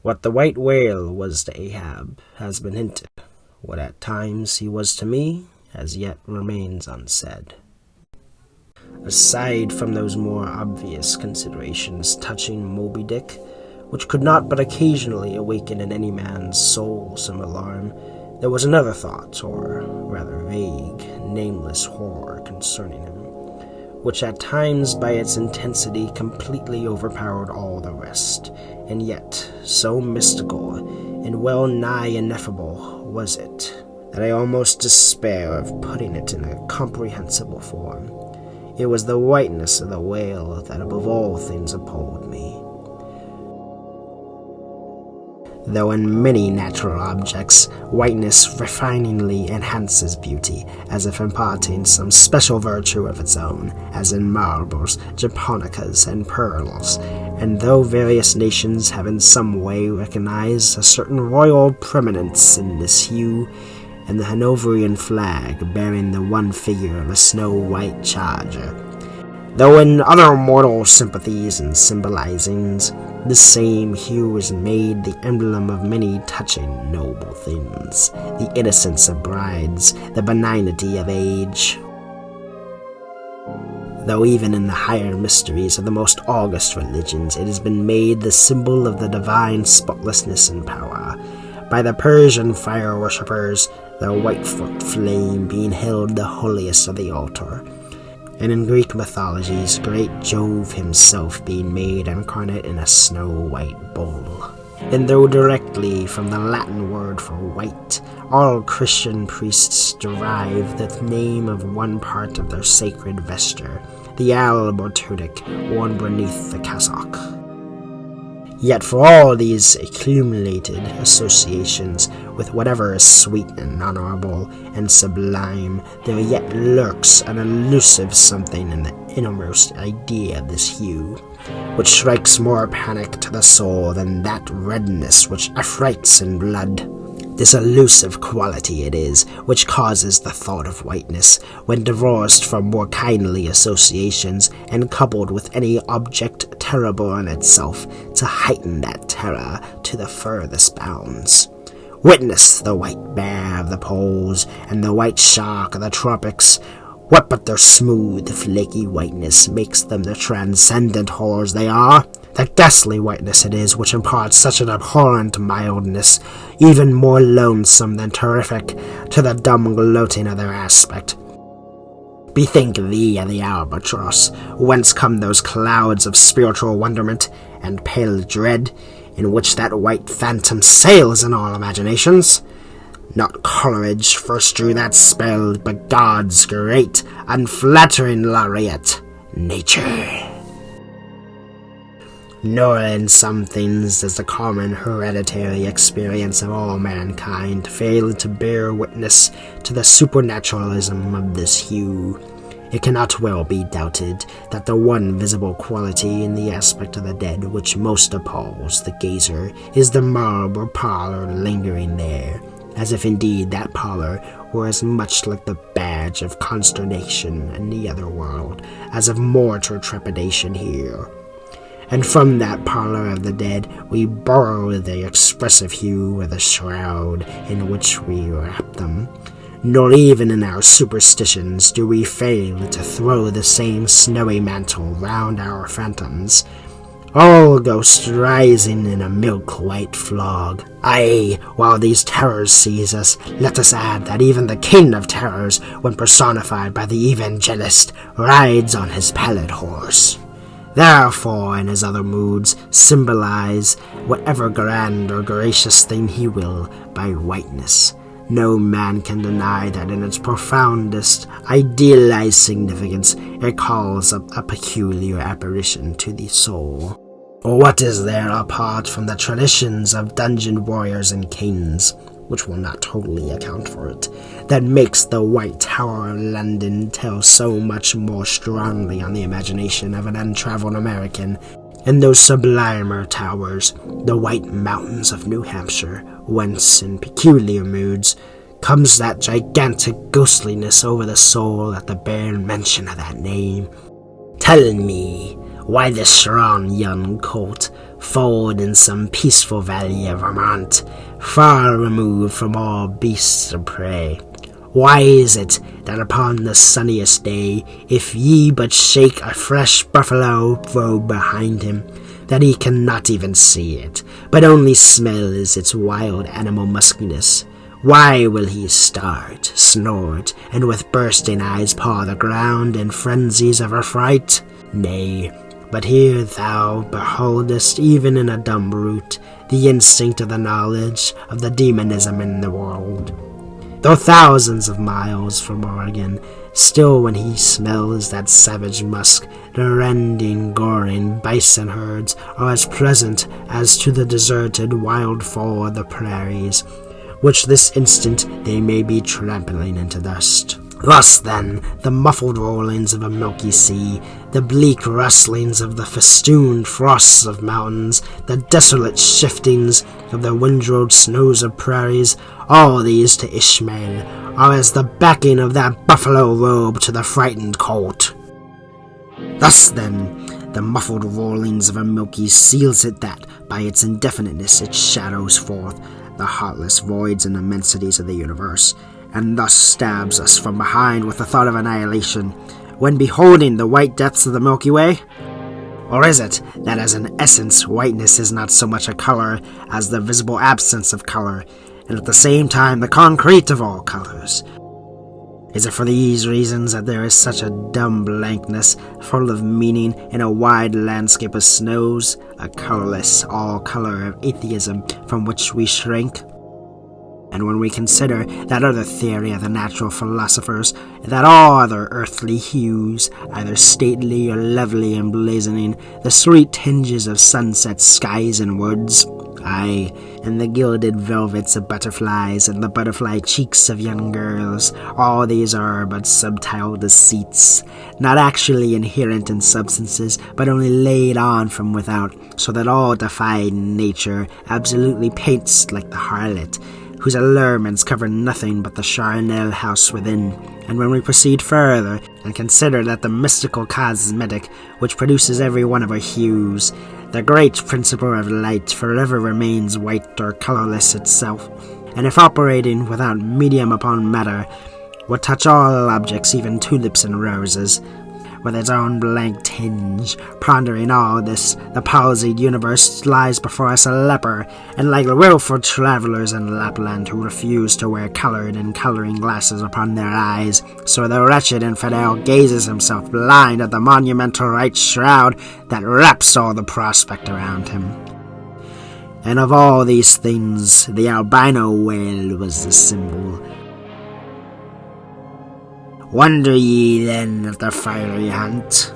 What the white whale was to Ahab has been hinted. What at times he was to me as yet remains unsaid. Aside from those more obvious considerations touching Moby Dick, which could not but occasionally awaken in any man's soul some alarm, there was another thought, or rather vague, nameless horror concerning him, which at times by its intensity completely overpowered all the rest, and yet so mystical and well nigh ineffable was it, that I almost despair of putting it in a comprehensible form. It was the whiteness of the whale that above all things appalled me. Though in many natural objects, whiteness refiningly enhances beauty, as if imparting some special virtue of its own, as in marbles, japonicas, and pearls, and though various nations have in some way recognized a certain royal preeminence in this hue, and the Hanoverian flag bearing the one figure of a snow-white charger, though in other mortal sympathies and symbolizings, this same hue is made the emblem of many touching noble things, the innocence of brides, the benignity of age. Though even in the higher mysteries of the most august religions it has been made the symbol of the divine spotlessness and power, by the Persian fire worshippers, the white-forked flame being held the holiest of the altar, and in Greek mythologies, great Jove himself being made incarnate in a snow-white bull. And though directly from the Latin word for white, all Christian priests derive the name of one part of their sacred vesture, the alb or tunic worn beneath the cassock. Yet for all these accumulated associations with whatever is sweet and honorable and sublime, there yet lurks an elusive something in the innermost idea of this hue, which strikes more panic to the soul than that redness which affrights in blood. This elusive quality it is which causes the thought of whiteness, when divorced from more kindly associations and coupled with any object terrible in itself, to heighten that terror to the furthest bounds. Witness the white bear of the poles and the white shark of the tropics. What but their smooth, flaky whiteness makes them the transcendent horrors they are? The ghastly whiteness it is which imparts such an abhorrent mildness, even more lonesome than terrific, to the dumb gloating of their aspect. Bethink thee of the albatross, whence come those clouds of spiritual wonderment and pale dread, in which that white phantom sails in all imaginations. Not Coleridge first drew that spell, but God's great, unflattering laureate, Nature. Nor in some things does the common hereditary experience of all mankind fail to bear witness to the supernaturalism of this hue. It cannot well be doubted that the one visible quality in the aspect of the dead which most appalls the gazer is the marb or pallor lingering there, as if indeed that pallor were as much like the badge of consternation in the other world as of mortal trepidation here. And from that pallor of the dead we borrow the expressive hue of the shroud in which we wrap them. Nor even in our superstitions do we fail to throw the same snowy mantle round our phantoms, all ghosts rising in a milk-white fog. Aye, while these terrors seize us, let us add that even the king of terrors, when personified by the evangelist, rides on his pallid horse. Therefore, in his other moods, symbolize whatever grand or gracious thing he will by whiteness. No man can deny that in its profoundest, idealized significance, it calls up a peculiar apparition to the soul. Or what is there apart from the traditions of dungeon warriors and kings, which will not totally account for it, that makes the White Tower of London tell so much more strongly on the imagination of an untraveled American, and those sublimer towers, the White Mountains of New Hampshire, whence, in peculiar moods, comes that gigantic ghostliness over the soul at the bare mention of that name. Tell me why this strong young colt, foaled in some peaceful valley of Vermont, far removed from all beasts of prey. Why is it that upon the sunniest day, if ye but shake a fresh buffalo robe behind him, that he cannot even see it, but only smells its wild animal muskiness? Why will he start, snort, and with bursting eyes paw the ground in frenzies of affright? Nay, but here thou beholdest, even in a dumb brute, the instinct of the knowledge of the demonism in the world. Though thousands of miles from Oregon, still when he smells that savage musk, the rending, goring bison herds are as pleasant as to the deserted wild fowl of the prairies, which this instant they may be trampling into dust. Thus, then, the muffled rollings of a milky sea, the bleak rustlings of the festooned frosts of mountains, the desolate shiftings of the windrowed snows of prairies, all these to Ishmael are as the backing of that buffalo robe to the frightened colt. Thus, then, the muffled rollings of a milky seals it that, by its indefiniteness, it shadows forth the heartless voids and immensities of the universe, and thus stabs us from behind with the thought of annihilation, when beholding the white depths of the Milky Way? Or is it that as an essence whiteness is not so much a color as the visible absence of color, and at the same time the concrete of all colors? Is it for these reasons that there is such a dumb blankness, full of meaning, in a wide landscape of snows, a colorless all-color of atheism from which we shrink? And when we consider that other theory of the natural philosophers, that all other earthly hues, either stately or lovely emblazoning the sweet tinges of sunset skies and woods, aye, and the gilded velvets of butterflies and the butterfly cheeks of young girls, all these are but subtile deceits, not actually inherent in substances, but only laid on from without, so that all defying nature absolutely paints like the harlot, whose allurements cover nothing but the charnel house within. And when we proceed further, and consider that the mystical cosmetic which produces every one of our hues, the great principle of light, forever remains white or colorless itself, and if operating without medium upon matter, would touch all objects, even tulips and roses, with its own blank tinge. Pondering all this, the palsied universe lies before us a leper, and like wilful travelers in Lapland who refuse to wear colored and coloring glasses upon their eyes, so the wretched infidel gazes himself blind at the monumental white shroud that wraps all the prospect around him. And of all these things, the albino whale was the symbol. Wonder ye then at the fiery hunt?